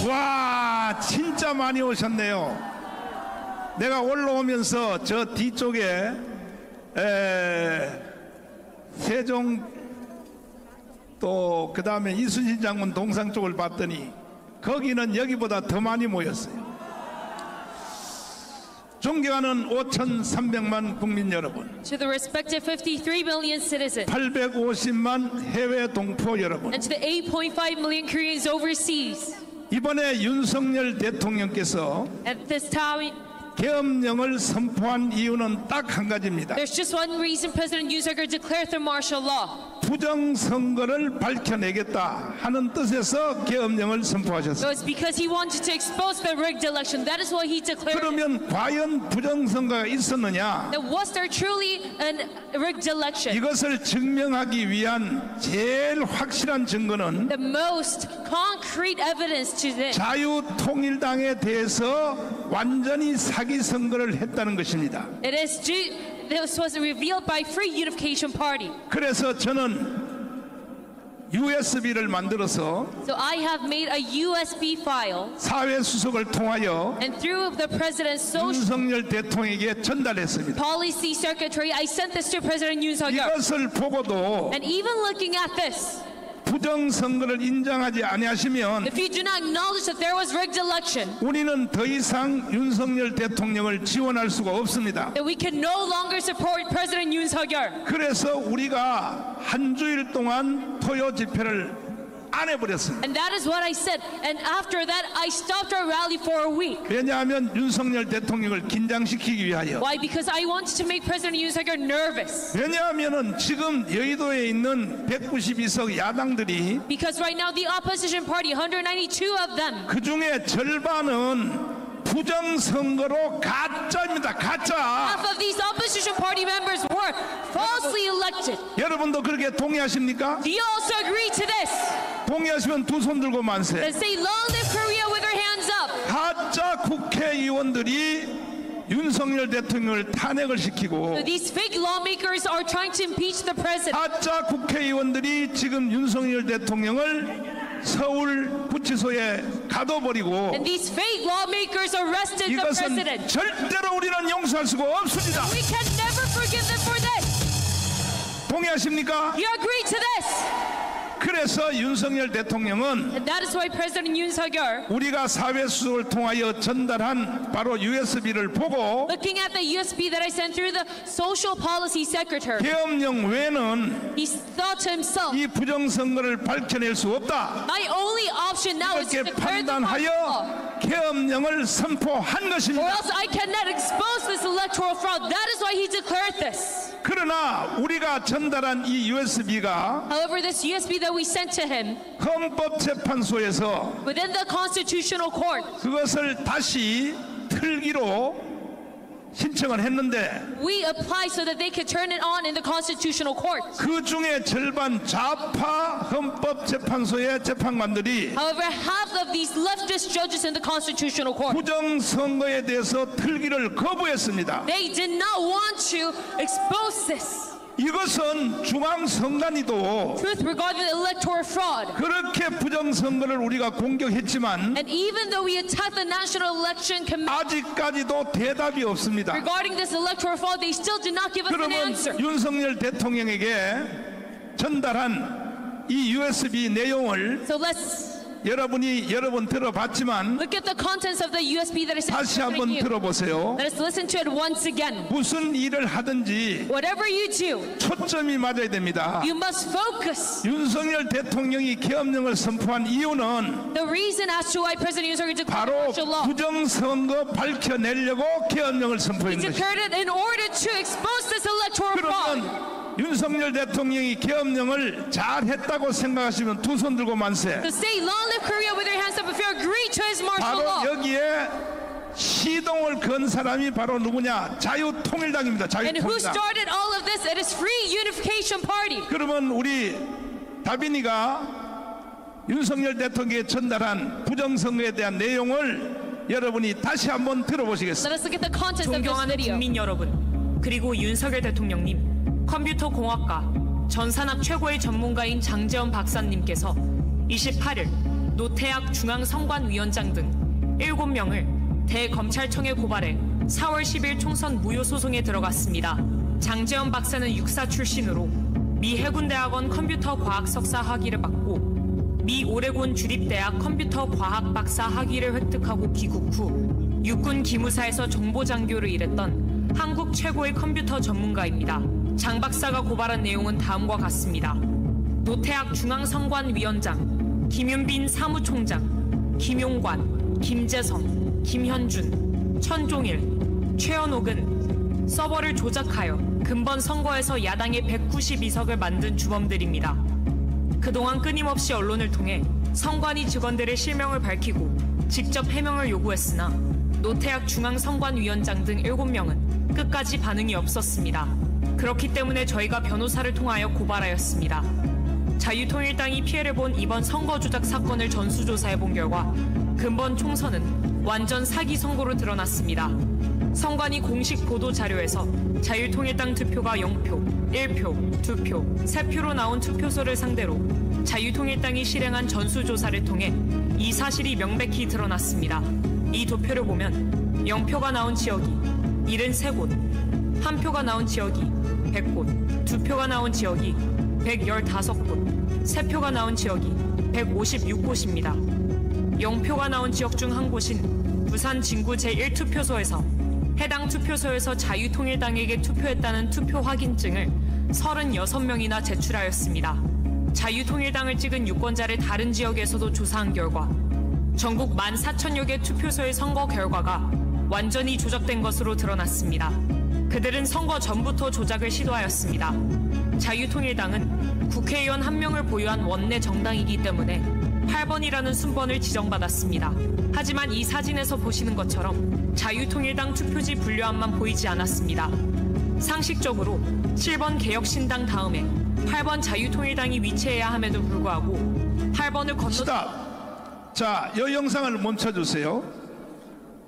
와, 진짜 많이 오셨네요. 내가 올라오면서 저 뒤쪽에 세종 또 그 다음에 이순신 장군 동상 쪽을 봤더니 거기는 여기보다 더 많이 모였어요. 존경하는 5,300만 국민 여러분, To the respective 53 million citizens 850만 해외 동포 여러분, and to the 8.5 million Koreans overseas. 이번에 윤석열 대통령께서 At this time, 계엄령을 선포한 이유는 딱 한 가지입니다. there's just one reason President Yoon Suk-yeol declared the martial law. 부정선거를 밝혀내겠다 하는 뜻에서 계엄령을 So 선포하셨습니다. it's because he wanted to expose the rigged election. That is why he declared it. 그러면 과연 부정선거가 있었느냐? Now, was there truly a rigged election? 이것을 증명하기 위한 제일 확실한 증거는 The most concrete evidence to this 자유통일당에 대해서 완전히 사기 선거를 했다는 것입니다. this was revealed by Free Unification Party. 그래서 저는 USB를 만들어서 So I have made a USB file, 사회수석을 통하여 and through the president's social 윤석열 대통령에게 전달했습니다. policy secretary, I sent this to President Yoon Suk-yeol. 이것을 보고도 And even looking at this, 부정선거를 인정하지 아니하시면 if you do not acknowledge that there was rigged election, 우리는 더 이상 윤석열 대통령을 지원할 수가 없습니다. then we can no longer support President Yoon Suk-yeol. 그래서 우리가 한 주일 동안 토요 집회를 안 해버렸습니다. And that is what I said. And after that, I stopped our rally for a week. 왜냐하면 윤석열 대통령을 긴장시키기 위하여. Why? Because I wanted to make President Yoon Suk-yeol nervous. 왜냐하면은 지금 여의도에 있는 192석 야당들이 Because right now the opposition party, 192 of them, 그 중에 절반은 부정선거로 가짜입니다. 가짜. half of these opposition party members were falsely elected. 여러분도 그렇게 동의하십니까? Do you also agree to this? 동의하시면 두 손 들고 만세. Then say, long live Korea with our hands up. 가짜 국회의원들이 윤석열 대통령을 탄핵을 시키고 So these fake lawmakers are trying to impeach the president. 가짜 국회의원들이 지금 윤석열 대통령을 서울 구치소에 가둬버리고 And these fake lawmakers arrested the 이것은 president. 절대로 우리는 용서할 수가 없습니다. We can never forgive them for this. 동의하십니까? You agree to this? 그래서 윤석열 대통령은 And that is why President Yoon Suk-yeol, 우리가 사회수석을 통하여 전달한 바로 USB를 보고 looking at the USB that I sent through the social policy secretary, 계엄령 외에는 he thought to himself, 이 부정선거를 밝혀낼 수 없다. my only option now is to 이렇게 declare the martial law, 판단하여 계엄령을 선포한 or 것입니다. else I cannot expose this electoral fraud. That is why he declared this. 그러나 우리가 전달한 이 USB가 However, this USB that we sent to him 헌법재판소에서 within the constitutional court, 그것을 다시 틀기로 신청을 했는데 we applied so that they could turn it on in the constitutional court. 그 중에 절반 좌파 헌법재판소의 재판관들이 However, half of these leftist judges in the constitutional court, 부정선거에 대해서 틀기를 거부했습니다. they did not want to expose this 이것은 중앙선관위도 truth regarding the electoral fraud. 그렇게 부정선거를 우리가 공격했지만 And even though we attacked the National Election Commission 아직까지도 대답이 없습니다. regarding this electoral fraud, they still did not give us an 그러면 answer. 윤석열 대통령에게 전달한 이 USB 내용을 So let's 여러분이 여러 번 들어봤지만 look at the contents of the USB that I sent 다시 to 한번 you. 들어보세요. Let us listen to it once again. 무슨 일을 하든지 Whatever you do, 초점이 맞아야 됩니다. you must focus. 윤석열 대통령이 계엄령을 선포한 이유는 The reason as to why President Yoon Suk-yeol declared 바로 martial law, 부정선거 밝혀내려고 계엄령을 he 선포한 것입니다. declared it in order to expose this electoral fraud. 그러면 윤석열 대통령이 계엄령을 잘했다고 생각하시면 두 손 들고 만세. So say, long live Korea with your hands up if you agree to his martial 바로 law. 여기에 시동을 건 사람이 바로 누구냐? 자유통일당입니다. And who 자유통일당. started all of this? It is Free Unification Party. 그러면 우리 다빈이가 윤석열 대통령에 전달한 부정선거에 대한 내용을 여러분이 다시 한번 들어보시겠습니다. Let us look at the contents of this 존경하는 video. 국민 여러분, 그리고 윤석열 대통령님, 컴퓨터 공학과 전산학 최고의 전문가인 장재원 박사님께서 28일 노태악 중앙선관위원장 등 7명을 대검찰청에 고발해 4월 10일 총선 무효 소송에 들어갔습니다. 장재원 박사는 육사 출신으로 미 해군대학원 컴퓨터 과학 석사 학위를 받고 미 오레곤 주립대학 컴퓨터 과학 박사 학위를 획득하고 귀국 후 육군 기무사에서 정보장교를 일했던 한국 최고의 컴퓨터 전문가입니다. 장 박사가 고발한 내용은 다음과 같습니다. 노태악 중앙선관위원장, 김윤빈 사무총장, 김용관, 김재성, 김현준, 천종일, 최현옥은 서버를 조작하여 근본 선거에서 야당의 192석을 만든 주범들입니다. 그동안 끊임없이 언론을 통해 선관위 직원들의 실명을 밝히고 직접 해명을 요구했으나 노태악 중앙선관위원장 등 7명은 끝까지 반응이 없었습니다. 그렇기 때문에 저희가 변호사를 통하여 고발하였습니다. 자유통일당이 피해를 본 이번 선거 조작 사건을 전수조사해본 결과 근본 총선은 완전 사기 선거로 드러났습니다. 선관위 공식 보도 자료에서 자유통일당 득표가 0표, 1표, 2표, 3표로 나온 투표소를 상대로 자유통일당이 실행한 전수조사를 통해 이 사실이 명백히 드러났습니다. 이 도표를 보면 0표가 나온 지역이 73곳, 1표가 나온 지역이 100곳, 2표가 나온 지역이 115곳, 3표가 나온 지역이 156곳입니다. 0표가 나온 지역 중 한 곳인 부산 진구 제1투표소에서 해당 투표소에서 자유통일당에게 투표했다는 투표 확인증을 36명이나 제출하였습니다. 자유통일당을 찍은 유권자를 다른 지역에서도 조사한 결과 전국 14,000여 개 투표소의 선거 결과가 완전히 조작된 것으로 드러났습니다. 그들은 선거 전부터 조작을 시도하였습니다. 자유통일당은 국회의원 1명을 보유한 원내 정당이기 때문에 8번이라는 순번을 지정받았습니다. 하지만 이 사진에서 보시는 것처럼 자유통일당 투표지 분류함만 보이지 않았습니다. 상식적으로 7번 개혁신당 다음에 8번 자유통일당이 위치해야 함에도 불구하고 8번을 건너... 스탑! 자, 이 영상을 멈춰주세요.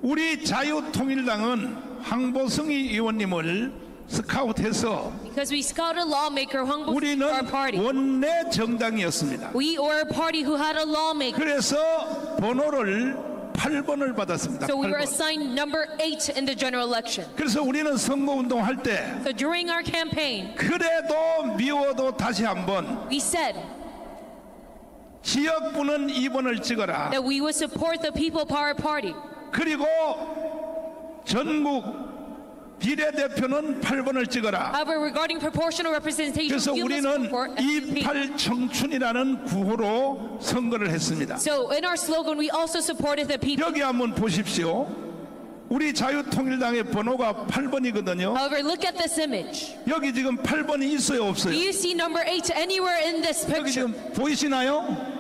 우리 자유통일당은 황보승희 의원님을 스카우트해서 Because we scouted lawmaker Hwang Bo-seung 우리는 for our party. 원내 정당이었습니다. We were a party who had a lawmaker. 그래서 번호를 8번을 받았습니다. So we were 8번. assigned number 8 in the general election. 그래서 우리는 선거운동 할 때 So during our campaign, 그래도 미워도 다시 한번 we said 지역구는 2번을 찍어라. that we would support the People Power Party. 그리고 전국 비례대표는 8번을 찍어라. However, regarding proportional representation, 그래서 you must 우리는 support SPP. 28 청춘이라는 구호로 선거를 했습니다. So in our slogan, we also supported the people. 여기 한번 보십시오. 우리 자유통일당의 번호가 8번이거든요. However, look at this image. 여기 지금 8번이 있어요, Do 없어요? you see number 8 anywhere in this 여기 picture? 지금 보이시나요?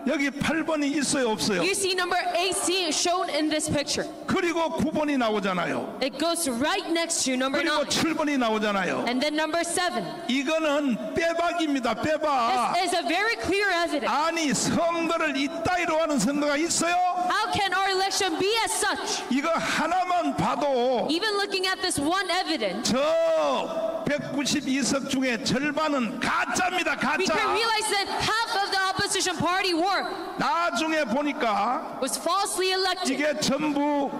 여기 8번이 있어요, 없어요? You see number 8 shown in this picture. 그리고 9번이 나오잖아요. It goes right next to number 그리고 9. 7번이 나오잖아요. And then number 7. 이거는 빼박입니다, 빼박. This is a very clear evidence. 아니, 선거를 이따위로 하는 선거가 있어요? How can our election be as such? 이거 하나만 봐도 Even looking at this one evidence, 저 192석 중에 절반은 가짜입니다, we can 가짜. realize that half of the opposition party 나중에 보니까 was falsely elected. 이게 전부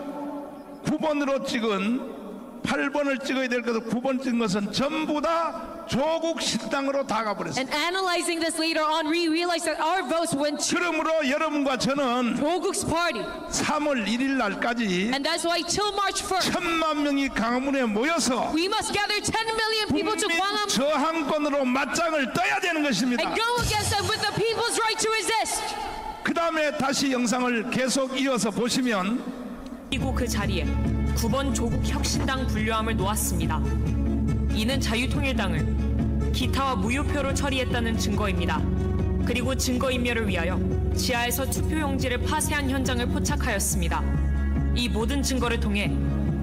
9번으로 찍은 8번을 찍어야 될 것을 9번 찍은 것은 전부 다 조국 신당으로 다 가버렸어요. And analyzing this later on, we realized that our votes went to 그러므로 여러분과 저는 Joguk's party. 3월 1일 날까지 And that's why till March 1st, 1,000만 명이 강화문에 모여서 we must gather 10 million people to 국민 Gwanghwamun 저항권으로 맞짱을 떠야 되는 것입니다. and go against them with the people's right to resist. 그 다음에 다시 영상을 계속 이어서 보시면 그리고 그 자리에 9번 조국 혁신당 분류함을 놓았습니다. 이는 자유통일당을 기타와 무효표로 처리했다는 증거입니다. 그리고 증거인멸을 위하여 지하에서 투표용지를 파쇄한 현장을 포착하였습니다. 이 모든 증거를 통해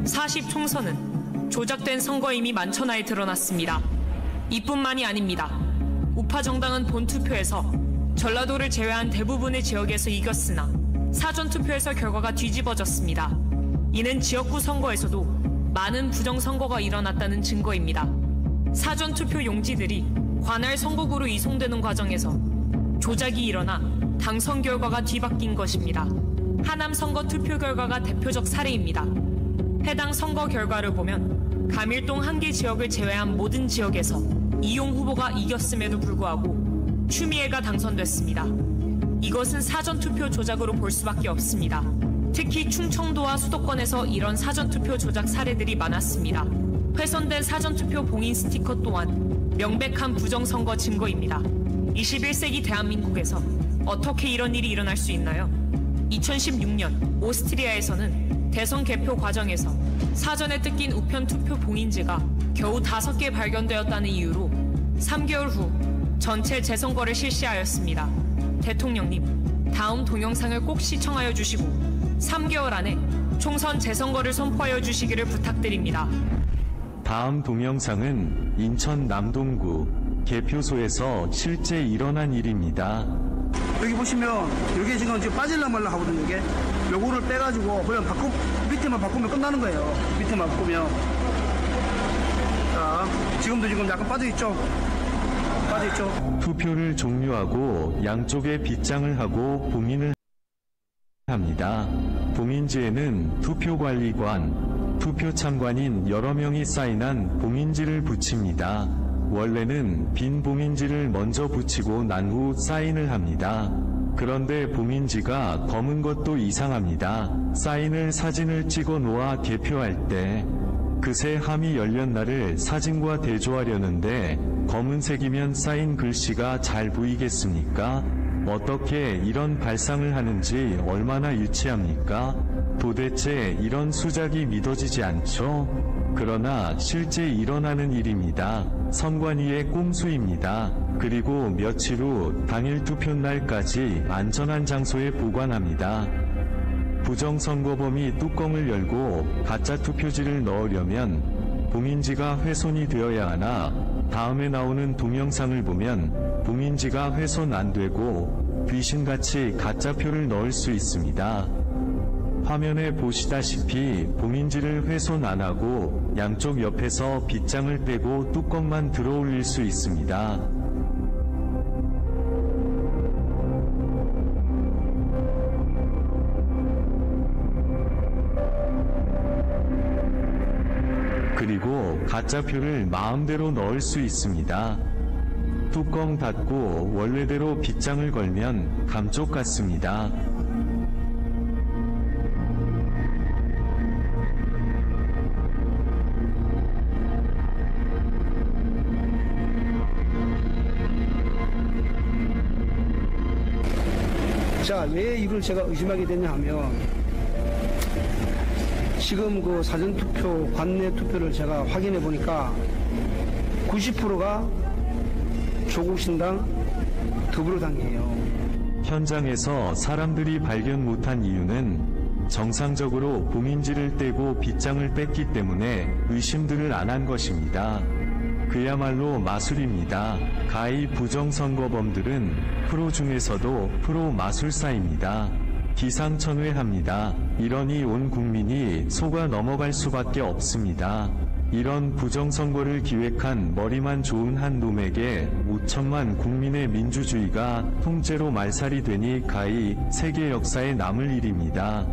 40총선은 조작된 선거임이 만천하에 드러났습니다. 이뿐만이 아닙니다. 우파 정당은 본투표에서 전라도를 제외한 대부분의 지역에서 이겼으나 사전투표에서 결과가 뒤집어졌습니다. 이는 지역구 선거에서도 많은 부정선거가 일어났다는 증거입니다. 사전투표 용지들이 관할 선거구로 이송되는 과정에서 조작이 일어나 당선 결과가 뒤바뀐 것입니다. 하남 선거 투표 결과가 대표적 사례입니다. 해당 선거 결과를 보면 감일동 한 개 지역을 제외한 모든 지역에서 이용 후보가 이겼음에도 불구하고 추미애가 당선됐습니다. 이것은 사전투표 조작으로 볼 수밖에 없습니다. 특히 충청도와 수도권에서 이런 사전투표 조작 사례들이 많았습니다. 훼손된 사전투표 봉인 스티커 또한 명백한 부정선거 증거입니다. 21세기 대한민국에서 어떻게 이런 일이 일어날 수 있나요? 2016년 오스트리아에서는 대선 개표 과정에서 사전에 뜯긴 우편 투표 봉인지가 겨우 5개 발견되었다는 이유로 3개월 후 전체 재선거를 실시하였습니다. 대통령님, 다음 동영상을 꼭 시청하여 주시고 3개월 안에 총선 재선거를 선포하여 주시기를 부탁드립니다. 다음 동영상은 인천 남동구 개표소에서 실제 일어난 일입니다. 여기 보시면 이게 지금 빠질라 말라 하거든요. 이게 요거를 빼가지고 그냥 밑에만 바꾸면 끝나는 거예요. 밑에만 바꾸면. 자, 지금도 지금 약간 빠져있죠? 빠져있죠? 투표를 종료하고 양쪽에 빗장을 하고 봉인을 합니다. 봉인지에는 투표관리관, 투표참관인 여러 명이 사인한 봉인지를 붙입니다. 원래는 빈 봉인지를 먼저 붙이고 난 후 사인을 합니다. 그런데 봉인지가 검은 것도 이상합니다. 사인을 사진을 찍어 놓아 개표할 때 그새 함이 열린 날을 사진과 대조하려는데 검은색이면 사인 글씨가 잘 보이겠습니까? 어떻게 이런 발상을 하는지 얼마나 유치합니까? 도대체 이런 수작이 믿어지지 않죠? 그러나 실제 일어나는 일입니다. 선관위의 꼼수입니다. 그리고 며칠 후 당일 투표 날까지 안전한 장소에 보관합니다. 부정선거범이 뚜껑을 열고 가짜 투표지를 넣으려면 봉인지가 훼손이 되어야 하나 다음에 나오는 동영상을 보면 봉인지가 훼손 안 되고 귀신같이 가짜표를 넣을 수 있습니다. 화면에 보시다시피 봉인지를 훼손 안 하고 양쪽 옆에서 빗장을 빼고 뚜껑만 들어 올릴 수 있습니다. 그리고 가짜표를 마음대로 넣을 수 있습니다. 뚜껑 닫고 원래대로 빗장을 걸면 감쪽 같습니다. 자, 왜 이걸 제가 의심하게 됐냐 하면 지금 그 사전투표, 관내 투표를 제가 확인해 보니까 90%가 조국신당, 더불어당이에요. 현장에서 사람들이 발견 못한 이유는 정상적으로 봉인지를 떼고 빗장을 뺐기 때문에 의심들을 안 한 것입니다. 그야말로 마술입니다. 가히 부정선거범들은 프로 중에서도 프로 마술사입니다. 기상천외합니다. 이러니 온 국민이 속아 넘어갈 수밖에 없습니다. 이런 부정선거를 기획한 머리만 좋은 한 놈에게 5천만 국민의 민주주의가 통째로 말살이 되니 가히 세계 역사에 남을 일입니다.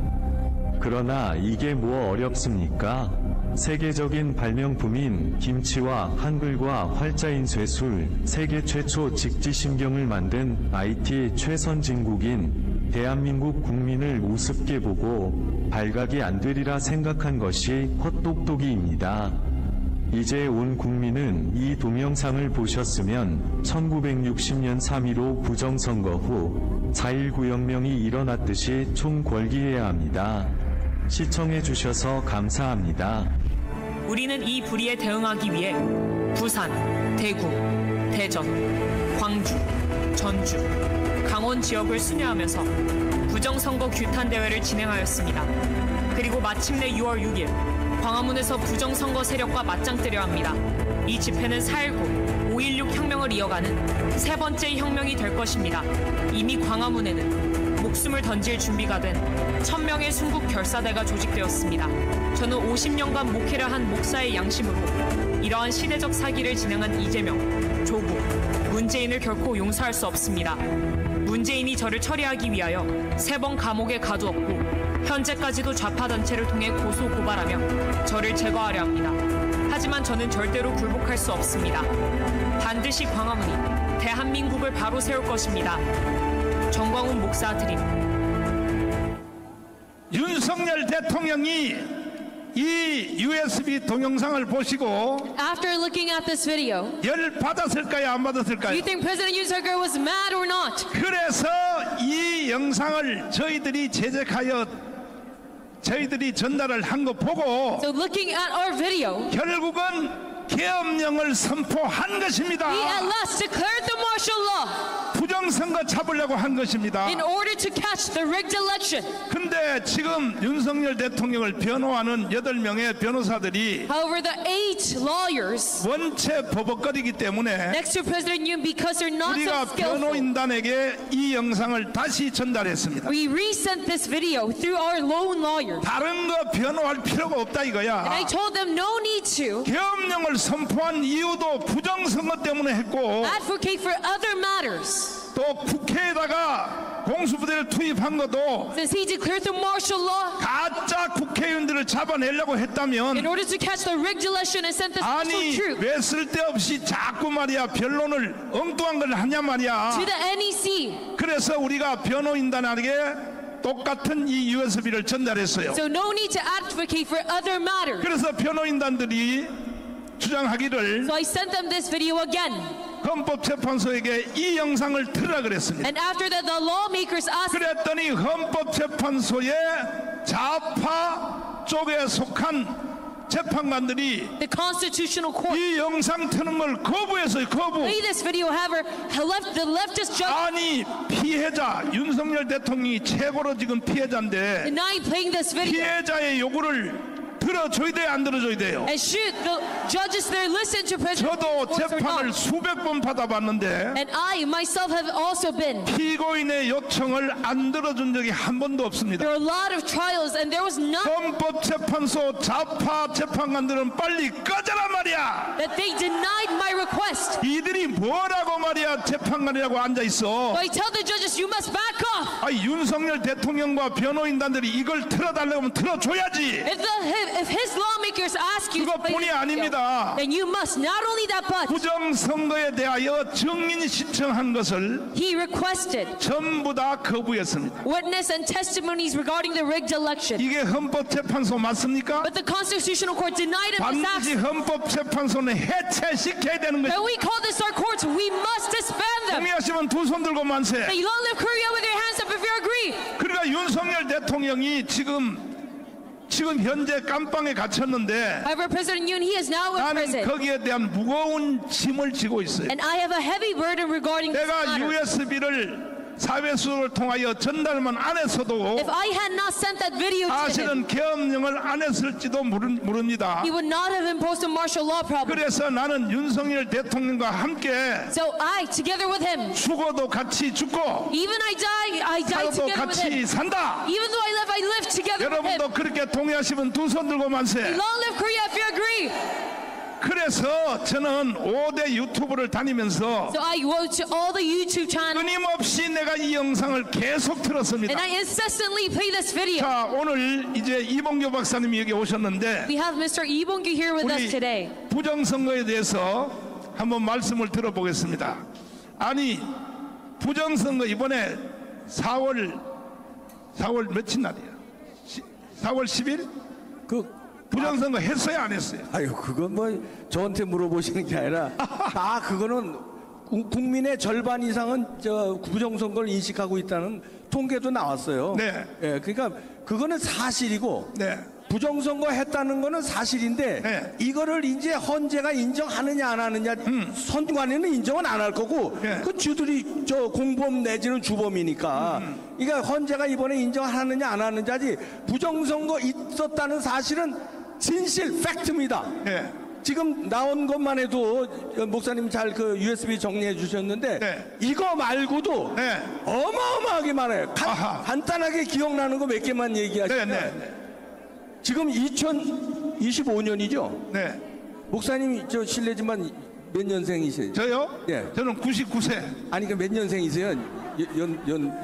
그러나 이게 뭐 어렵습니까? 세계적인 발명품인 김치와 한글과 활자인 쇠술, 세계 최초 직지심경을 만든 IT 최선진국인 대한민국 국민을 우습게 보고 발각이 안 되리라 생각한 것이 헛똑똑이입니다. 이제 온 국민은 이 동영상을 보셨으면 1960년 3.15 부정선거 후 4.19 혁명이 일어났듯이 총궐기해야 합니다. 시청해 주셔서 감사합니다. 우리는 이 불의에 대응하기 위해 부산, 대구, 대전, 광주, 전주, 강원 지역을 순회하면서 부정선거 규탄 대회를 진행하였습니다. 그리고 마침내 6월 6일 광화문에서 부정선거 세력과 맞짱뜨려 합니다. 이 집회는 4.19, 5.16 혁명을 이어가는 세 번째 혁명이 될 것입니다. 이미 광화문에는 목숨을 던질 준비가 된 1000명의 순국 결사대가 조직되었습니다. 저는 50년간 목회를 한 목사의 양심으로 이러한 시대적 사기를 진행한 이재명, 조국, 문재인을 결코 용서할 수 없습니다. 저를 처리하기 위하여 3번 감옥에 가두었고 현재까지도 좌파 단체를 통해 고소 고발하며 저를 제거하려 합니다. 하지만 저는 절대로 굴복할 수 없습니다. 반드시 광화문이 대한민국을 바로 세울 것입니다. 정광훈 목사 드림. 윤석열 대통령이 이 USB 동영상을 보시고 After looking at this video, 열 받았을까요, 안 do 받았을까요? you think President Yoon Suk-yeol was mad or not? 그래서 이 영상을 저희들이 제작하여 저희들이 전달을 한 거 보고 So looking at our video, 결국은 계엄령을 선포한 것입니다. he at last declared the martial law 부정선거 잡으려고 한 것입니다. in order to catch the rigged election. 근데 지금 윤석열 대통령을 변호하는 8명의 변호사들이 However, the 8 lawyers 원체 버벅거리기 때문에 next to President Yoon, because they're not 우리가 so skillful, 변호인단에게 이 영상을 다시 전달했습니다. we resent this video through our lone lawyers. 다른 거 변호할 필요가 없다 And 이거야. I told them no need to 계엄령을 선포한 이유도 부정선거 때문에 했고 advocate for other matters. 또 국회에다가 공수부대를 투입한 것도 Since he declared the martial law 가짜 국회의원들을 잡아내려고 in 했다면 order to catch the rigged election and send the special 아니 troops 왜 쓸데없이 자꾸 말이야 변론을 엉뚱한 걸 하냐 말이야. to the NEC. 그래서 우리가 변호인단에게 똑같은 이 USB를 전달했어요. So no need to advocate for other matters. 그래서 변호인단들이 주장하기를 So I sent them this video again. 헌법재판소에게 이 영상을 틀으라 그랬습니다. And after that, the lawmakers asked, 그랬더니 헌법재판소의 좌파 쪽에 속한 재판관들이 the Constitutional Court 이 영상 트는 걸 거부했어요. 거부. play this video. However, the leftist judge 아니 피해자 윤석열 대통령이 최고로 지금 피해자인데 denied playing this video. 피해자의 요구를 들어줘야 돼요, 안 들어줘야 돼요? And should the judges there listen to President 저도 Yoon's voice or 재판을 not? 수백 번 받아봤는데 And I myself have also been. 피고인의 요청을 안 들어준 적이 한 번도 없습니다. There are a lot of trials, and there was none 헌법재판소 좌파 재판관들은 빨리 꺼져라 말이야. that they denied my request. 이들이 뭐라고 말이야 재판관이라고 앉아 있어. So I tell the judges, you must back off. 아 윤석열 대통령과 변호인단들이 이걸 틀어달라고 하면 틀어줘야지. If his lawmakers ask you to play 그것뿐이 this video, 아닙니다. then you must not only that, but 부정선거에 대하여 증인 신청한 것을 he requested 전부 다 거부했습니다. witness and testimonies regarding the rigged election. 이게 헌법재판소 맞습니까? But the Constitutional Court denied him this 반드시 action. 헌법재판소는 해체시켜야 되는 When 거죠. we call this our courts, we must disband them. 동의하시면 두 손 들고 만세. Say, long live Korea with your hands up if you agree. 그러니까 윤석열 대통령이 지금 현재 깜빵에 갇혔는데 However, President Yoon, he is now in 나는 prison. 거기에 대한 무거운 짐을 지고 있어요. And I have a heavy burden regarding this 내가 matter. USB를 사회수를 통하여 전달만 안 했어도 If I had not sent that video to him, 사실은 계엄령을 안 했을지도 모릅니다. he would not have imposed a martial law problem. 그래서 나는 윤석열 대통령과 함께 So I, together with him, 죽어도 같이 죽고 even I die 살아도 together with him. 같이 산다. Even though I live together with him. 여러분도 그렇게 동의하시면 두 손 들고 만세. Long live Korea if you agree. 그래서 저는 5대 유튜브를 다니면서 So I go to all the YouTube channels 끊임없이 내가 이 영상을 계속 틀었습니다. and I incessantly play this video. 자, 오늘 이제 이봉규 박사님이 여기 오셨는데 We have Mr. Lee Bong-gyu here with us 우리 today. 부정선거에 대해서 한번 말씀을 들어보겠습니다. 아니 부정선거 이번에 4월 며칠 날이야? 4월 10일? 부정선거 했어요, 안 했어요? 아유, 그건 뭐 저한테 물어보시는 게 아니라 그거는 국민의 절반 이상은 저 부정선거를 인식하고 있다는 통계도 나왔어요. 네. 예, 그러니까 그거는 사실이고 네. 부정선거 했다는 거는 사실인데 네. 이거를 이제 헌재가 인정하느냐 안 하느냐 선관위는 인정은 안 할 거고 네. 그 주들이 저 공범 내지는 주범이니까 그러니까 헌재가 이번에 인정하느냐 안 하느냐지 부정선거 있었다는 사실은 진실 팩트입니다. 네. 지금 나온 것만 해도 목사님 잘 그 USB 정리해 주셨는데 네. 이거 말고도 네. 어마어마하게 많아요. 아하. 간단하게 기억나는 거 몇 개만 얘기하시면 네, 네, 지금 2025년이죠. 네. 목사님이 저 실례지만 몇 년생이세요? 저요? 예. 저는 99세. 아니 그 몇 년생이세요?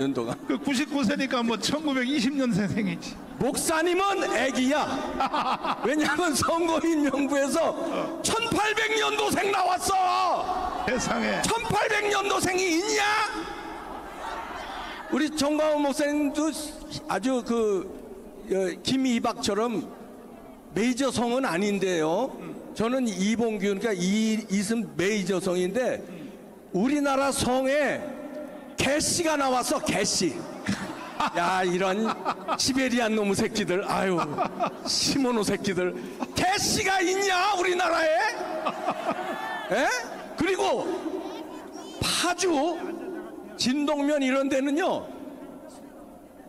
연도가. 그 99세니까 뭐 1920년생이지. 목사님은 애기야. 왜냐하면 선거인명부에서 1800년도생 나왔어. 세상에. 1800년도생이 있냐? 우리 정광훈 목사님도 아주 김이박처럼 메이저성은 아닌데요. 저는 이봉규, 그러니까 이승 메이저성인데 우리나라 성에 개씨가 나왔어. 개씨. 야, 이런 시베리안 놈의 새끼들. 아유, 시모노 새끼들. 개씨가 있냐 우리나라에? 에? 그리고 파주, 진동면 이런 데는요,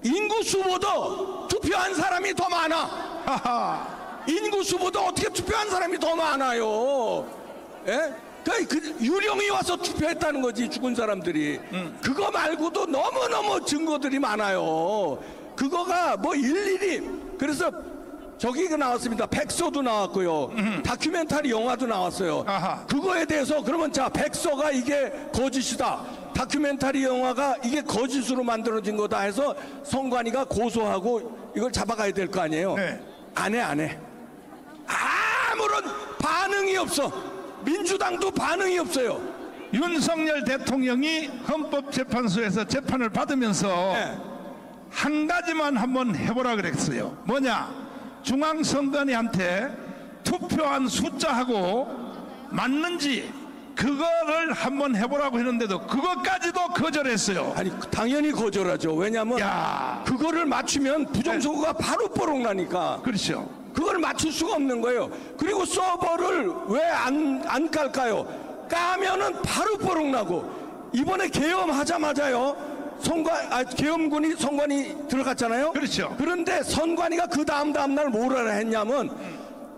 인구수보다 투표한 사람이 더 많아. 인구수보다 어떻게 투표한 사람이 더 많아요? 예? 그 유령이 와서 투표했다는 거지, 죽은 사람들이. 그거 말고도 너무너무 증거들이 많아요. 그거가 뭐 일일이. 그래서 저기 나왔습니다. 백서도 나왔고요. 다큐멘터리 영화도 나왔어요. 아하. 그거에 대해서 그러면 자, 백서가 이게 거짓이다, 다큐멘터리 영화가 이게 거짓으로 만들어진 거다 해서 선관위가 고소하고 이걸 잡아가야 될 거 아니에요. 네. 안 해. 아무런 반응이 없어. 민주당도 반응이 없어요. 윤석열 대통령이 헌법재판소에서 재판을 받으면서 네. 한 가지만 한번 해보라 그랬어요. 뭐냐? 중앙선관위한테 투표한 숫자하고 맞는지 그거를 한번 해보라고 했는데도 그것까지도 거절했어요. 아니, 당연히 거절하죠. 왜냐하면 야. 그거를 맞추면 부정선거가 바로 뽀록 나니까. 그렇죠. 그걸 맞출 수가 없는 거예요. 그리고 서버를 왜 안 깔까요? 까면은 바로 뽀록 나고. 이번에 계엄하자마자요, 계엄군이 선관위 들어갔잖아요. 그렇죠. 그런데 선관위가 그 다음 날 뭐라 했냐면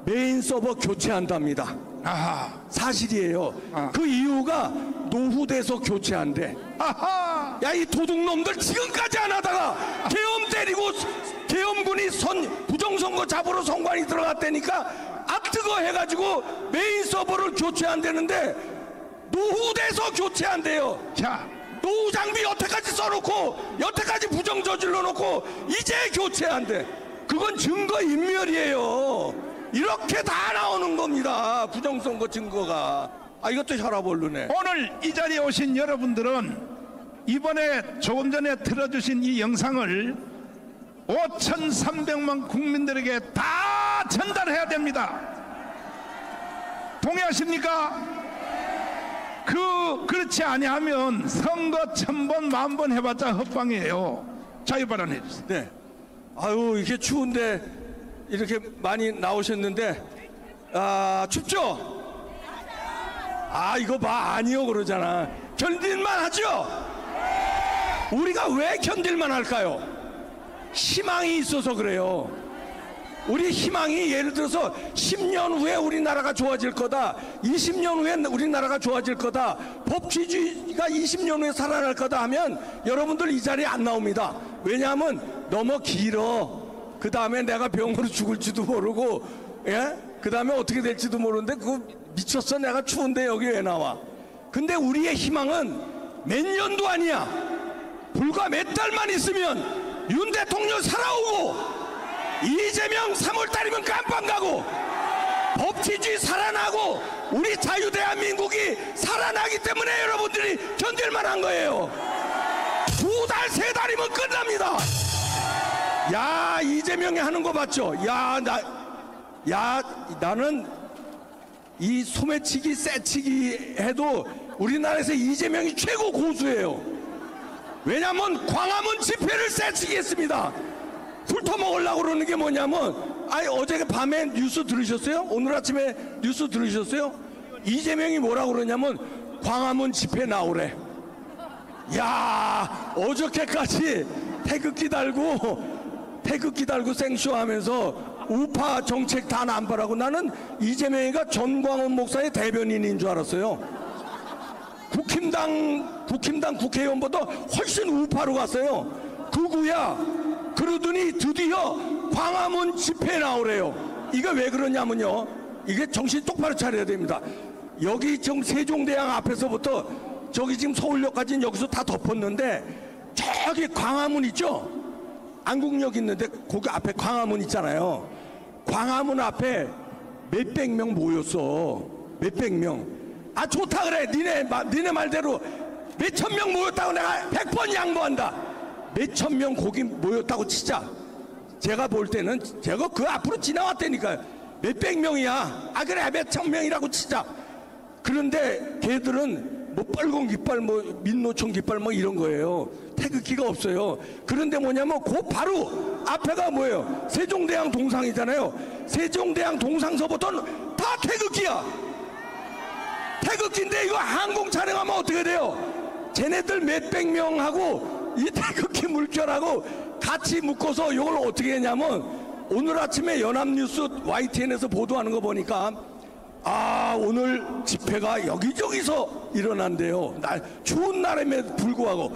메인 서버 교체한답니다. 아하. 사실이에요. 그 이유가 노후돼서 교체한대. 아하. 야, 이 도둑놈들 지금까지 안 하다가 계엄 때리고 계엄군이 부정선거 잡으러 선관위 들어갔다니까 뜨거 해가지고 메인 서버를 교체한다는데 노후돼서 교체한대요. 자, 노후 장비 여태까지 써놓고 여태까지 부정 저질러 놓고 이제 교체한대. 그건 증거 인멸이에요. 이렇게 다 나오는 겁니다. 부정선거 증거가. 아, 이것도 혈압 오르네. 오늘 이 자리에 오신 여러분들은 이번에 조금 전에 틀어주신 이 영상을 5,300만 국민들에게 다 전달해야 됩니다. 동의하십니까? 그렇지 아니하면 선거 1000번 10,000번 해봤자 헛방이에요. 자유발언해 주세요. 네. 아유, 이렇게 추운데 이렇게 많이 나오셨는데, 춥죠? 이거 봐, 아니요 그러잖아. 견딜만 하죠? 우리가 왜 견딜만 할까요? 희망이 있어서 그래요. 우리 희망이 예를 들어서 10년 후에 우리나라가 좋아질 거다, 20년 후에 우리나라가 좋아질 거다, 법치주의가 20년 후에 살아날 거다 하면 여러분들 이 자리에 안 나옵니다. 왜냐하면 너무 길어. 그 다음에 내가 병으로 죽을지도 모르고, 예? 그 다음에 어떻게 될지도 모르는데 그거 미쳤어. 내가 추운데 여기 왜 나와? 근데 우리의 희망은 몇 년도 아니야. 불과 몇 달만 있으면 윤 대통령 살아오고, 이재명 3월달이면 깜빵 가고, 법치주의 살아나고, 우리 자유대한민국이 살아나기 때문에 여러분들이 견딜만한 거예요. 2달, 3달이면 끝납니다. 야, 이재명이 하는 거 봤죠? 나는 이 소매치기, 쎄치기 해도 우리나라에서 이재명이 최고 고수예요. 왜냐면 광화문 집회를 쎄치기 했습니다. 훑어먹으려고 그러는 게 뭐냐면, 어제 밤에 뉴스 들으셨어요? 오늘 아침에 뉴스 들으셨어요? 이재명이 뭐라고 그러냐면 광화문 집회 나오래. 야, 어저께까지 태극기 달고 생쇼하면서 우파 정책 다 남발하고, 나는 이재명이가 전광훈 목사의 대변인인 줄 알았어요. 국힘당 국회의원보다 훨씬 우파로 갔어요. 극우야. 그러더니 드디어 광화문 집회 나오래요. 이거 왜 그러냐면요, 이게 정신 똑바로 차려야 됩니다. 여기 지금 세종대왕 앞에서부터 저기 지금 서울역까지는 여기서 다 덮었는데 저기 광화문 있죠? 안국역 있는데 거기 앞에 광화문 있잖아요. 광화문 앞에 몇백 명 모였어. 몇백 명. 아 좋다 그래. 니네 말대로 몇천 명 모였다고 내가 100번 양보한다. 몇천 명 거기 모였다고 치자. 제가 볼 때는 제가 그 앞으로 지나왔다니까요. 몇백 명이야. 아 그래 몇천 명이라고 치자. 그런데 걔들은 뭐 빨간 깃발 뭐 민노총 깃발 뭐 이런 거예요. 태극기가 없어요. 그런데 뭐냐면 그 바로 앞에가 뭐예요? 세종대왕 동상이잖아요. 세종대왕 동상서부터는 다 태극기야. 태극기인데 이거 항공 촬영하면 어떻게 돼요? 쟤네들 몇백 명하고 이 태극기 물결하고 같이 묶어서 이걸 어떻게 했냐면 오늘 아침에 연합뉴스 YTN에서 보도하는 거 보니까 아 오늘 집회가 여기저기서 일어난대요. 추운 날임에도 불구하고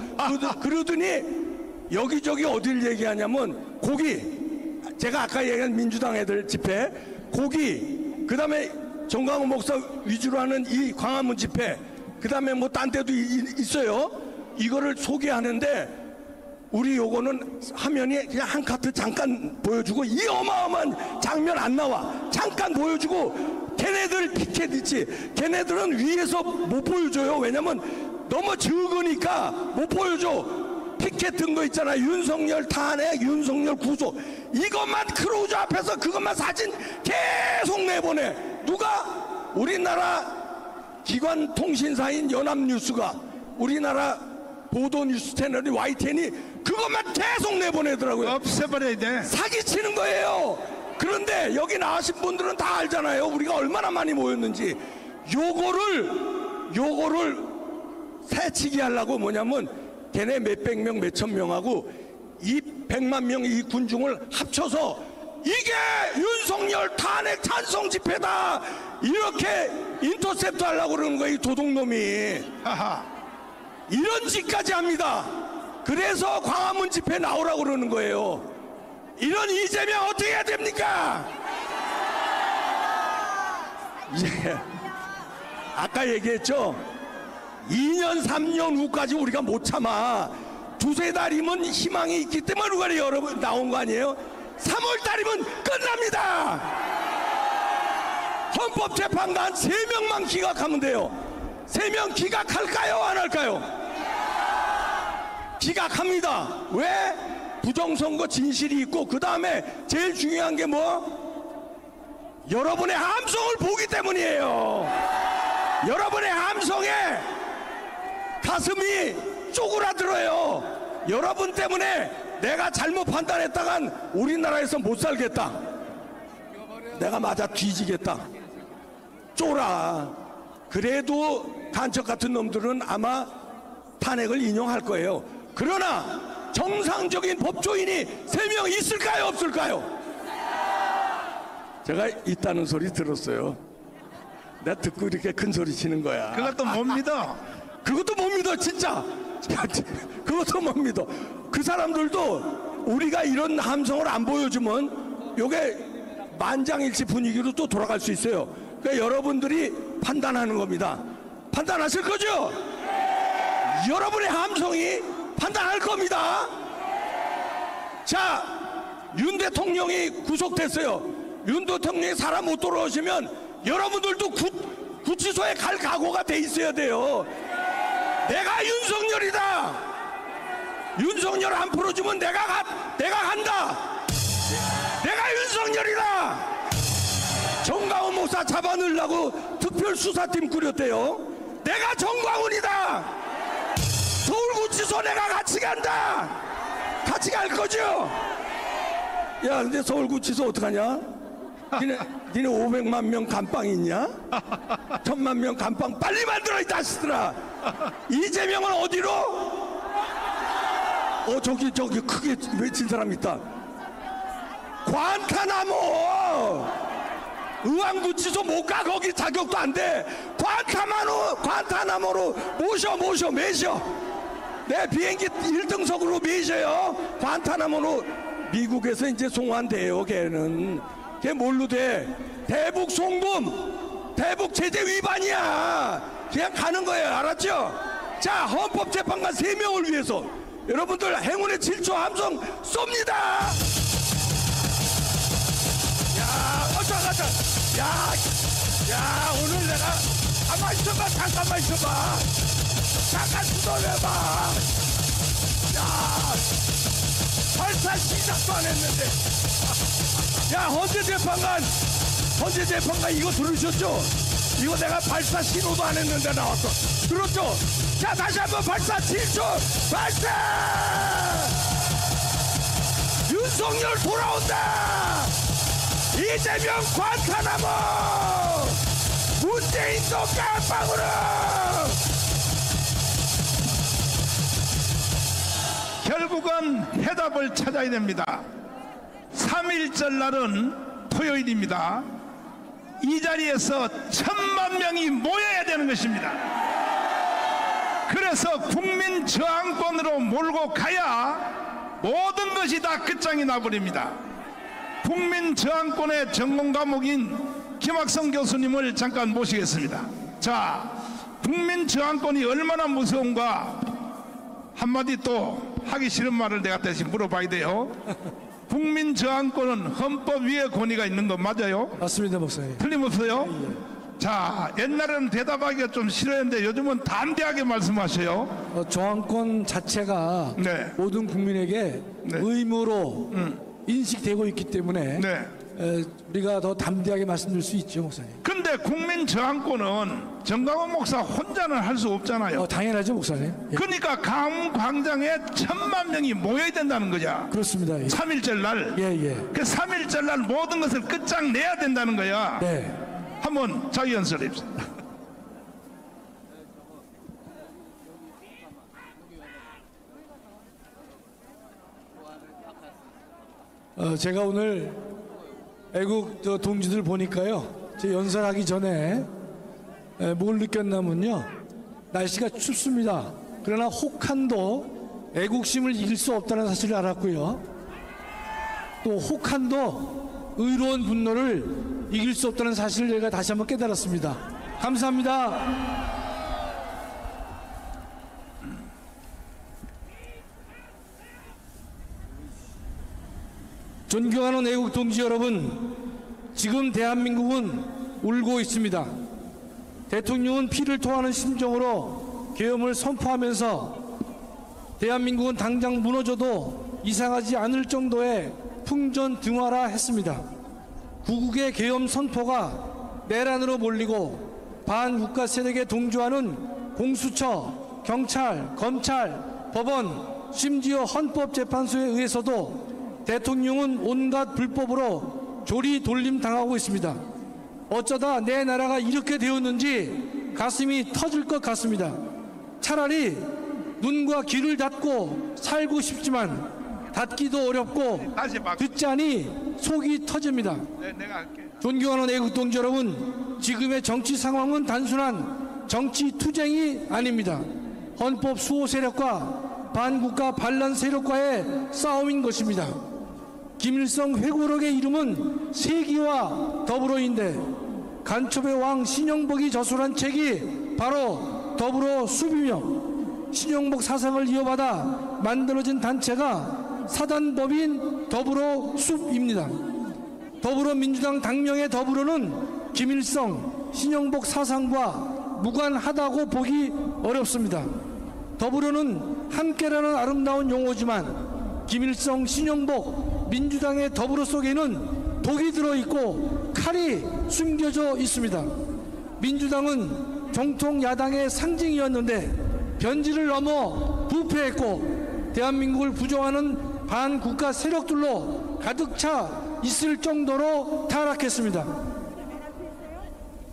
그러더니 여기저기 어딜 얘기하냐면 거기 제가 아까 얘기한 민주당 애들 집회 거기 그 다음에 정강훈 목사 위주로 하는 이 광화문 집회 그 다음에 뭐 딴 데도 있어요. 이거를 소개하는데 우리 요거는 화면이 그냥 한 카트 잠깐 보여주고 이 어마어마한 장면 안 나와. 잠깐 보여주고 걔네들 피켓 있지. 걔네들은 위에서 못 보여줘요. 왜냐면 너무 적으니까 못 보여줘. 피켓 든 거 있잖아. 윤석열 탄핵, 윤석열 구속. 이것만 크루즈 앞에서 그것만 사진 계속 내보내. 누가? 우리나라 기관 통신사인 연합뉴스가 우리나라 보도 뉴스 채널이 YTN이 그것만 계속 내보내더라고요. 없애버려야 돼. 사기치는 거예요. 그런데 여기 나오신 분들은 다 알잖아요. 우리가 얼마나 많이 모였는지. 요거를 새치기 하려고 뭐냐면 걔네 몇백 명 몇천 명하고 이 100만 명 이 군중을 합쳐서 이게 윤석열 탄핵 찬성 집회다 이렇게 인터셉트 하려고 그러는 거예요. 이 도둑놈이. 하하. 이런 짓까지 합니다. 그래서 광화문 집회 나오라고 그러는 거예요. 이런 이재명 어떻게 해야 됩니까? 예. 아까 얘기했죠. 2년 3년 후까지 우리가 못 참아. 두세 달이면 희망이 있기 때문에 우리가 여러분 나온 거 아니에요? 3월 달이면 끝납니다. 헌법재판관 3명만 기각하면 돼요. 3명 기각할까요? 안 할까요? 기각합니다. 왜? 부정선거 진실이 있고 그 다음에 제일 중요한 게 뭐? 여러분의 함성을 보기 때문이에요. 여러분의 함성에 가슴이 쪼그라들어요. 여러분 때문에 내가 잘못 판단했다간 우리나라에서 못 살겠다. 내가 맞아 뒤지겠다. 쫄아. 그래도 간첩 같은 놈들은 아마 탄핵을 인용할 거예요. 그러나 정상적인 법조인이 3명 있을까요? 없을까요? 제가 있다는 소리 들었어요. 내가 듣고 이렇게 큰 소리 치는 거야. 그것도 못 믿어. 그것도 못 믿어 진짜. 그것도 못 믿어. 그 사람들도 우리가 이런 함성을 안 보여주면 요게 만장일치 분위기로 또 돌아갈 수 있어요. 그러니까 여러분들이 판단하는 겁니다. 판단하실 거죠? 여러분의 함성이 판단할 겁니다. 자, 윤 대통령이 구속됐어요. 윤 대통령이 사람 못 돌아오시면 여러분들도 구치소에 갈 각오가 돼 있어야 돼요. 내가 윤석열이다. 윤석열 안 풀어주면 내가 간다. 내가 윤석열이다. 정광훈 목사 잡아넣으려고 특별수사팀 꾸렸대요. 내가 정광훈이다. 서울구치소 내가 같이 간다. 같이 갈 거죠? 야, 근데 서울구치소 어떡하냐? 니네 500만 명 감방 있냐? 1000만 명 감방 빨리 만들어 이 자식들아. 이재명은 어디로? 저기 크게 외친 사람 있다. 관타나모. 의왕구치소 못 가. 거기 자격도 안 돼. 관타나모로 매셔. 내 비행기 1등석으로 매셔요. 관타나모로. 미국에서 이제 송환돼요. 걔는. 걔 뭘로 돼? 대북 송금, 대북 제재 위반이야. 그냥 가는 거예요. 알았죠? 자, 헌법재판관 3명을 위해서 여러분들 행운의 7초 함성 쏩니다. 야, 어쩌가자. 야, 오늘 내가 가만 있어봐. 잠깐만 있어봐. 잠깐 수도해봐. 야, 발사 시작도 안 했는데. 야, 헌재 재판관 이거 들으셨죠? 이거 내가 발사 신호도 안 했는데 나왔어. 들었죠? 자, 다시 한번 발사 7초 발사! 윤석열 돌아온다! 이재명 관타나모! 문재인도 깜빵으로! 결국은 해답을 찾아야 됩니다. 3.1절 날은 토요일입니다. 이 자리에서 1,000만 명이 모여야 되는 것입니다. 그래서 국민 저항권으로 몰고 가야 모든 것이 다 끝장이 나버립니다. 국민 저항권의 전문 과목인 김학성 교수님을 잠깐 모시겠습니다. 자, 국민 저항권이 얼마나 무서운가 한마디 또 하기 싫은 말을 내가 대신 물어봐야 돼요. 국민 저항권은 헌법 위에 권위가 있는 거 맞아요? 맞습니다, 목사님. 틀림없어요? 자, 옛날에는 대답하기가 좀 싫었는데 요즘은 담대하게 말씀하셔요. 저항권 자체가 네. 모든 국민에게 네. 의무로 인식되고 있기 때문에 네. 우리가 더 담대하게 말씀드릴 수 있죠, 목사님. 근데 국민 저항권은 정강원 목사 혼자는 할 수 없잖아요. 당연하죠, 목사님. 예. 그러니까 강원 광장에 1,000만 명이 모여야 된다는 거야. 그렇습니다. 예. 3.1절 날. 예. 그 3.1절 날 모든 것을 끝장내야 된다는 거야. 네. 한번 자기 연설해 봅시다. 제가 오늘 애국 동지들 보니까요, 제 연설하기 전에 뭘 느꼈냐면요, 날씨가 춥습니다. 그러나 혹한도 애국심을 이길 수 없다는 사실을 알았고요, 또 혹한도 의로운 분노를 이길 수 없다는 사실을 제가 다시 한번 깨달았습니다. 감사합니다. 존경하는 애국 동지 여러분, 지금 대한민국은 울고 있습니다. 대통령은 피를 토하는 심정으로 계엄을 선포하면서 대한민국은 당장 무너져도 이상하지 않을 정도의 풍전등화라 했습니다. 구국의 계엄 선포가 내란으로 몰리고 반국가 세력에 동조하는 공수처, 경찰, 검찰, 법원, 심지어 헌법재판소에 의해서도 대통령은 온갖 불법으로 조리 돌림 당하고 있습니다. 어쩌다 내 나라가 이렇게 되었는지 가슴이 터질 것 같습니다. 차라리 눈과 귀를 닫고 살고 싶지만 닫기도 어렵고 듣자니 속이 터집니다. 내가 할게. 존경하는 애국동지 여러분, 지금의 정치 상황은 단순한 정치 투쟁이 아닙니다. 헌법 수호 세력과 반국가 반란 세력과의 싸움인 것입니다. 김일성 회고록의 이름은 세기와 더불어인데 간첩의 왕 신영복이 저술한 책이 바로 더불어 숲이며, 신영복 사상을 이어받아 만들어진 단체가 사단법인 더불어 숲입니다. 더불어민주당 당명의 더불어는 김일성, 신영복 사상과 무관하다고 보기 어렵습니다. 더불어는 함께라는 아름다운 용어지만 김일성, 신영복, 민주당의 더불어 속에는 독이 들어있고 칼이 숨겨져 있습니다. 민주당은 정통 야당의 상징이었는데 변질을 넘어 부패했고 대한민국을 부정하는 반국가 세력들로 가득 차 있을 정도로 타락했습니다.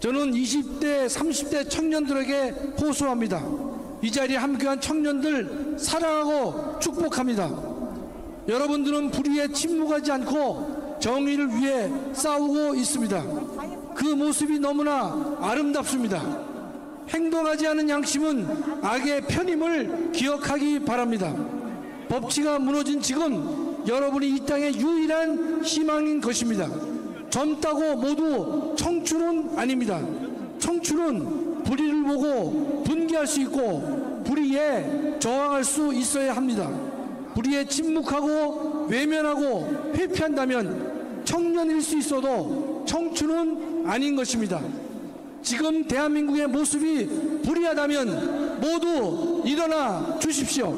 저는 20대, 30대 청년들에게 호소합니다. 이 자리에 함께한 청년들 사랑하고 축복합니다. 여러분들은 불의에 침묵하지 않고 정의를 위해 싸우고 있습니다. 그 모습이 너무나 아름답습니다. 행동하지 않은 양심은 악의 편임을 기억하기 바랍니다. 법치가 무너진 지금 여러분이 이 땅의 유일한 희망인 것입니다. 젊다고 모두 청춘은 아닙니다. 청춘은 불의를 보고 분개할 수 있고 불의에 저항할 수 있어야 합니다. 불의에 침묵하고 외면하고 회피한다면 청년일 수 있어도 청춘은 아닌 것입니다. 지금 대한민국의 모습이 불의하다면 모두 일어나 주십시오.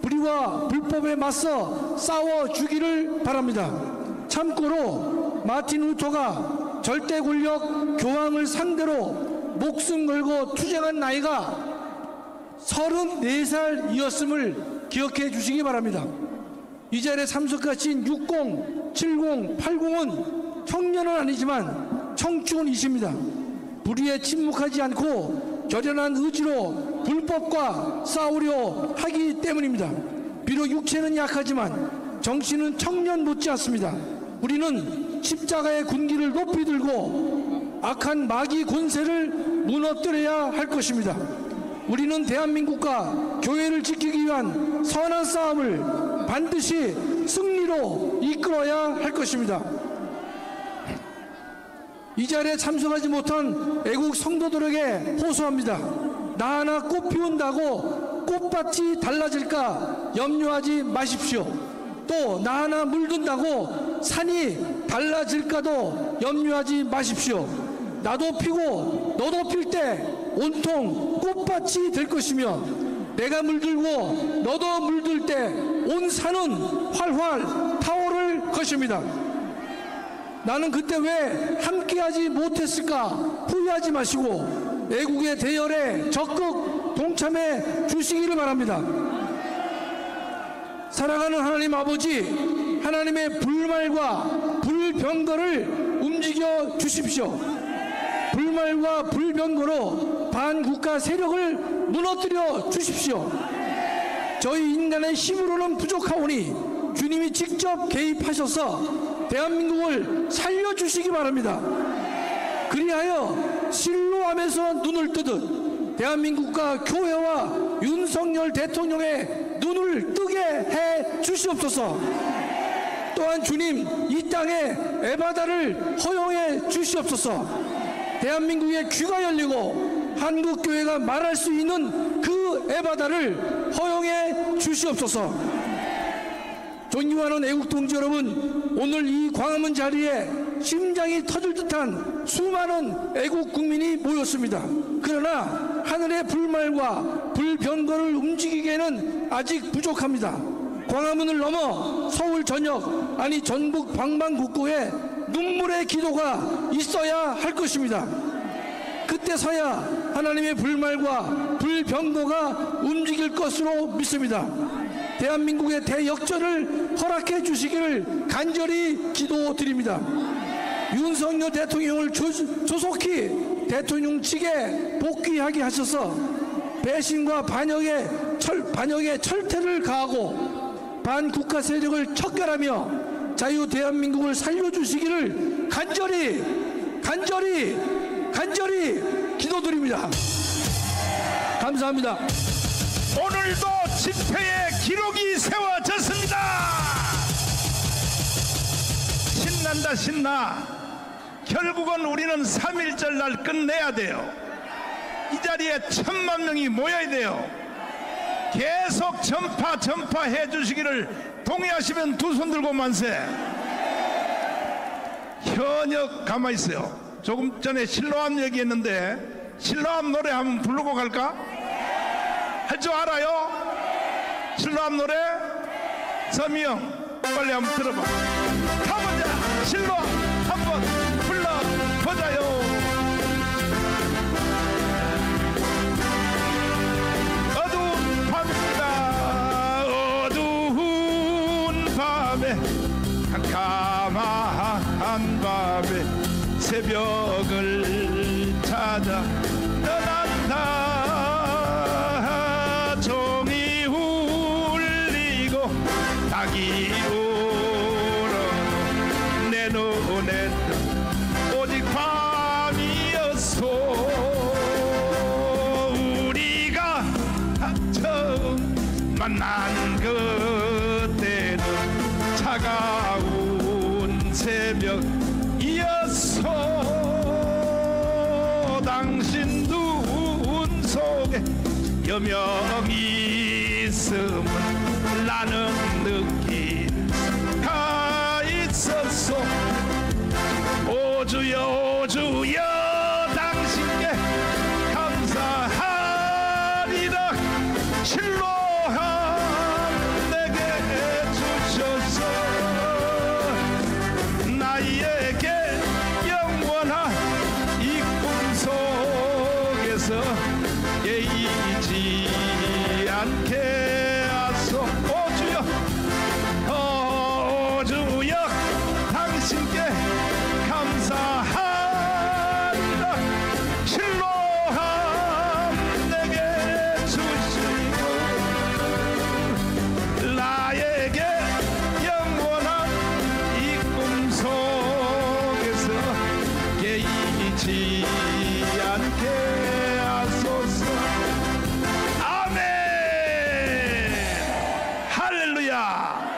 불의와 불법에 맞서 싸워주기를 바랍니다. 참고로 마틴 루터가 절대 권력 교황을 상대로 목숨 걸고 투쟁한 나이가 34살이었음을 기억해 주시기 바랍니다. 이 자리에 참석하신 60, 70, 80은 청년은 아니지만 청춘이십니다. 불의에 침묵하지 않고 결연한 의지로 불법과 싸우려 하기 때문입니다. 비록 육체는 약하지만 정신은 청년 못지 않습니다. 우리는 십자가의 군기를 높이 들고 악한 마귀 권세를 무너뜨려야 할 것입니다. 우리는 대한민국과 교회를 지키기 위한 선한 싸움을 반드시 승리로 이끌어야 할 것입니다. 이 자리에 참석하지 못한 애국 성도들에게 호소합니다. 나 하나 꽃 피운다고 꽃밭이 달라질까 염려하지 마십시오. 또 나 하나 물든다고 산이 달라질까도 염려하지 마십시오. 나도 피고 너도 필 때 온통 꽃밭이 될 것이며 내가 물들고 너도 물들 때 온 산은 활활 타오를 것입니다. 나는 그때 왜 함께하지 못했을까 후회하지 마시고 애국의 대열에 적극 동참해 주시기를 바랍니다. 사랑하는 하나님 아버지, 하나님의 불말과 불병거를 움직여 주십시오. 불말과 불병거로 반국가 세력을 무너뜨려 주십시오. 저희 인간의 힘으로는 부족하오니 주님이 직접 개입하셔서 대한민국을 살려주시기 바랍니다. 그리하여 실로암에서 눈을 뜨듯 대한민국과 교회와 윤석열 대통령의 눈을 뜨게 해 주시옵소서. 또한 주님, 이 땅에 에바다를 허용해 주시옵소서. 대한민국의 귀가 열리고 한국교회가 말할 수 있는 그 에바다를 허용해 주시옵소서. 존경하는 애국동지 여러분, 오늘 이 광화문 자리에 심장이 터질 듯한 수많은 애국 국민이 모였습니다. 그러나 하늘의 불말과 불병거를 움직이기에는 아직 부족합니다. 광화문을 넘어 서울 전역, 아니 전국 방방곡곡에 눈물의 기도가 있어야 할 것입니다. 그때서야 하나님의 불말과 불병거가 움직일 것으로 믿습니다. 대한민국의 대역전을 허락해 주시기를 간절히 기도드립니다. 윤석열 대통령을 조속히 대통령직에 복귀하게 하셔서 배신과 반역의 철퇴를 가하고 반국가 세력을 척결하며 자유 대한민국을 살려주시기를 간절히 기도드립니다. 감사합니다. 오늘도 집회의 기록이 세워졌습니다. 신난다 신나. 결국은 우리는 3.1절 날 끝내야 돼요. 이 자리에 1000만 명이 모여야 돼요. 계속 전파해 주시기를 동의하시면 두 손 들고 만세. 현역 가만히 있어요. 조금 전에 실로암 얘기했는데 실로암 노래 한번 부르고 갈까? 할 줄 알아요? 실로암 노래? 서미 형 빨리 한번 들어봐. 가보자. 실로암 한번 불러보자요. 어두운 밤이다. 어두운 밤에 캄캄한 밤에 새벽을 찾아 떠난다. 종이 울리고 닭이 울어 내 눈에 오직 밤이었소. 우리가 처음 만난 그때는 차가운 새벽이었소. 당신 눈 속에 여명이 있음을 나는 느끼가 있었소. 오주여 오주여 당신께 감사하리라. 실로함 내게 주셔서 나에게 영원한 이 꿈 속에서 깨이지 않게 하소. 오주여 오주여 당신께 감사하리라. 실로함 내게 주시고 나에게 영원한 이 꿈 속에서 깨이지 않게 하소서. 아멘. 할렐루야.